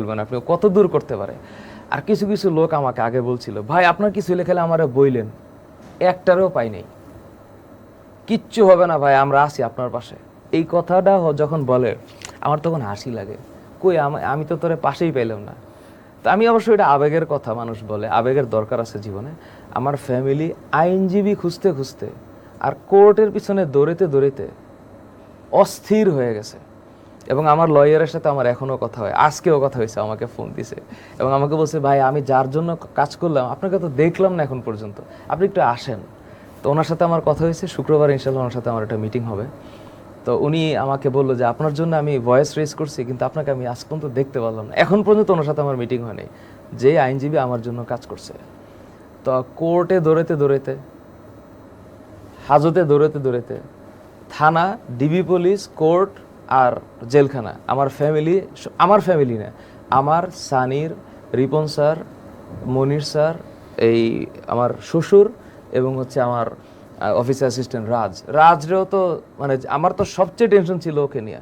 বলবেন আপনি কত দূর করতে পারে। আর কিছু কিছু লোক আমাকে আগে বলছিল, ভাই আপনার কিছু লেখালে আমারে বইলেন, একটারও পাই নাই, কিচ্ছু হবে না ভাই, আমরা আছি আপনার পাশে। এই কথাটা যখন বলে আমার তখন হাসি লাগে, কই আমি তো তোরে পাশেই পাইলাম না। তো আমি অবশ্যই এটা আবেগের কথা, মানুষ বলে আবেগের দরকার আছে জীবনে। আমার ফ্যামিলি আইনজীবী খুঁজতে খুঁজতে আর কোর্টের পিছনে দৌড়েতে দৌড়েতে অস্থির হয়ে গেছে। এবং আমার লয়ারের সাথে আমার এখনও কথা হয়, আজকেও কথা হয়েছে, আমাকে ফোন দিছে এবং আমাকে বলছে, ভাই আমি যার জন্য কাজ করলাম আপনাকে তো দেখলাম না এখন পর্যন্ত, আপনি একটু আসেন। তো ওনার সাথে আমার কথা হয়েছে, শুক্রবার ইনশাল্লাহ ওনার সাথে আমার একটা মিটিং হবে। তো উনি আমাকে বললো যে আপনার জন্য আমি ভয়েস রেজ করছি, কিন্তু আপনাকে আমি আজ পর্যন্ত দেখতে পারলাম না। এখন পর্যন্ত ওনার সাথে আমার মিটিং হয়নি, যে আইনজীবী আমার জন্য কাজ করছে। তো কোর্টে দৌড়াতে দৌড়াতে, হাজতে দৌড়াতে দৌড়াতে, থানা, ডিবি পুলিশ, কোর্ট আর জেলখানা, আমার ফ্যামিলি না, আমার সানির, রিপন স্যার, মনির স্যার, এই আমার শ্বশুর এবং হচ্ছে আমার অফিস অ্যাসিস্ট্যান্ট রাজরেও তো মানে আমার তো সবচেয়ে টেনশন ছিল ওকে নিয়ে।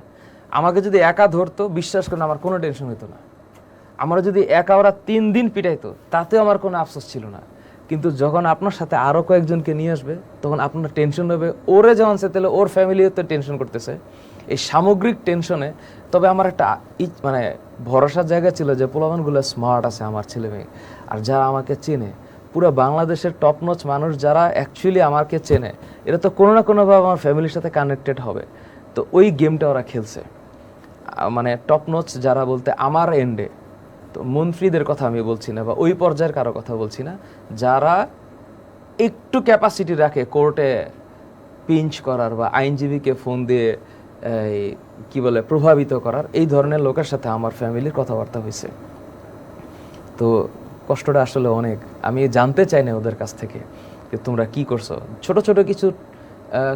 আমাকে যদি একা ধরতো, বিশ্বাস করেন আমার কোনো টেনশন হতো না। আমরা যদি একা ওরা 3 দিন পিটাইতো, তাতেও আমার কোনো আফসোস ছিল না। কিন্তু যখন আপনার সাথে আরও কয়েকজনকে নিয়ে আসবে, তখন আপনার টেনশন হবে। ওরে যেমন সে তাহলে ওর ফ্যামিলিও তো টেনশন করতেছে, এই সামগ্রিক টেনশনে। তবে আমার একটা মানে ভরসার জায়গা ছিল যে পোলাপানগুলো স্মার্ট আছে আমার ছেলে মেয়ে, আর যারা আমাকে চেনে, পুরো বাংলাদেশের টপ নচ মানুষ যারা অ্যাকচুয়ালি আমাকে চেনে, এরা তো কোনো না কোনোভাবে আমার ফ্যামিলির সাথে কানেক্টেড হবে। তো ওই গেমটা ওরা খেলছে, মানে টপ নচ যারা বলতে আমার এন্ডে। তো মন্ত্রীদের কথা আমি বলছি না, বা ওই পর্যায়ের কারো কথা বলছি না, যারা একটু ক্যাপাসিটি রাখে কোর্টে পিঞ্চ করার বা আইনজীবীকে ফোন দিয়ে কি বলে প্রভাবিত করার, এই ধরনের লোকের সাথে আমার ফ্যামিলির কথাবার্তা হয়েছে। তো কষ্টটা আসলে অনেক। আমি জানতে চাই না ওদের কাছ থেকে যে তোমরা কি করছো। ছোট ছোট কিছু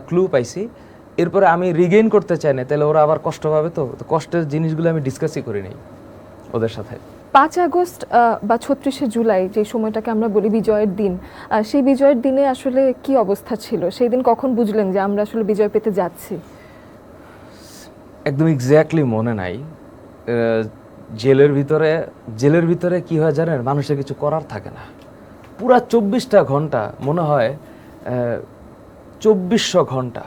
ক্লু পাইছি, এরপরে আমি রিগেইন করতে চাই না, তাহলে ওরা আবার কষ্ট পাবে। তো কষ্টের জিনিসগুলো আমি ডিসকাসই করি নাই ওদের সাথে। 5 আগস্ট বা 36শে জুলাই, যে সময়টাকে আমরা বলি বিজয়ের দিন, সেই বিজয়ের দিনে আসলে কি অবস্থা ছিল? সেই দিন কখন বুঝলেন যে আমরা আসলে বিজয় পেতে যাচ্ছি? একদম এক্স্যাক্টলি মনে নাই। জেলের ভিতরে কি হয় জানেন, মানুষের কিছু করার থাকে না। পুরা 24টা ঘন্টা মনে হয় 2400 ঘন্টা,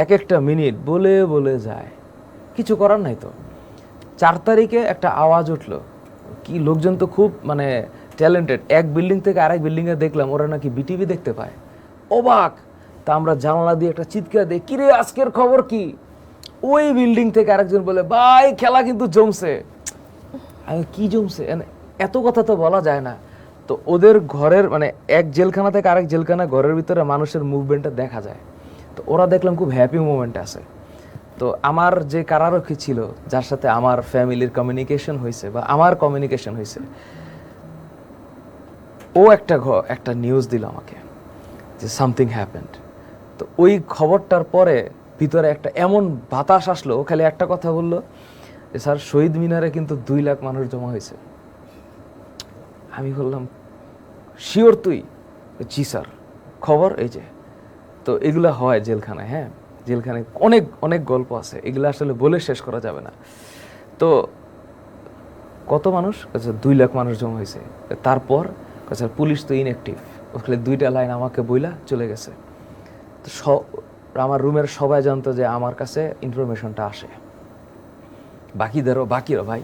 এক একটা মিনিট বলে বলে যায়, কিছু করার নাই। তো 4 তারিখে একটা আওয়াজ উঠলো, কি লোকজন তো খুব মানে ট্যালেন্টেড, এক বিল্ডিং থেকে আরেক বিল্ডিংয়ে দেখলাম ওরা নাকি বিটিভি দেখতে পায়, অবাক। তা আমরা জানলা দিয়ে একটা চিৎকার দিই, কিরে আজকের খবর কি? ওই বিল্ডিং থেকে আরেকজন বলে, ভাই খেলা কিন্তু জমছে। আমি কি জমছে, এত কথা তো বলা যায় না। তো ওদের ঘরের মানে এক জেলখানা থেকে আরেক জেলখানা, ঘরের ভিতরে মানুষের মুভমেন্টটা দেখা যায়। তো ওরা দেখলাম খুব হ্যাপি মুভমেন্ট আছে। তো আমার যে কারারক্ষী ছিল, যার সাথে আমার ফ্যামিলির কমিউনিকেশন হয়েছে বা আমার কমিউনিকেশন হয়েছে, ও একটা নিউজ দিল আমাকে যে সামথিং হ্যাপেন্ড। তো ওই খবরটার পরে ভিতরে একটা এমন বাতাস আসলো, ও খালি একটা কথা বললো যে স্যার শহীদ মিনারে কিন্তু 2 লাখ মানুষ জমা হয়েছে। আমি বললাম শিওর তুই? জি স্যার, খবর এই যে। তো এগুলো হয় জেলখানায়, হ্যাঁ জেলখানায় অনেক অনেক গল্প আছে, এগুলো আসলে বলে শেষ করা যাবে না। তো কত মানুষ? 2 লাখ মানুষ জমা হয়েছে। তারপর স্যার পুলিশ তো ইনঅ্যাক্টিভ। ওখানে 2টা লাইন আমাকে বইলা চলে গেছে। তো আমার রুমের সবাই জানতো যে আমার কাছে ইনফরমেশনটা আসে, বাকিদেরও ভাই।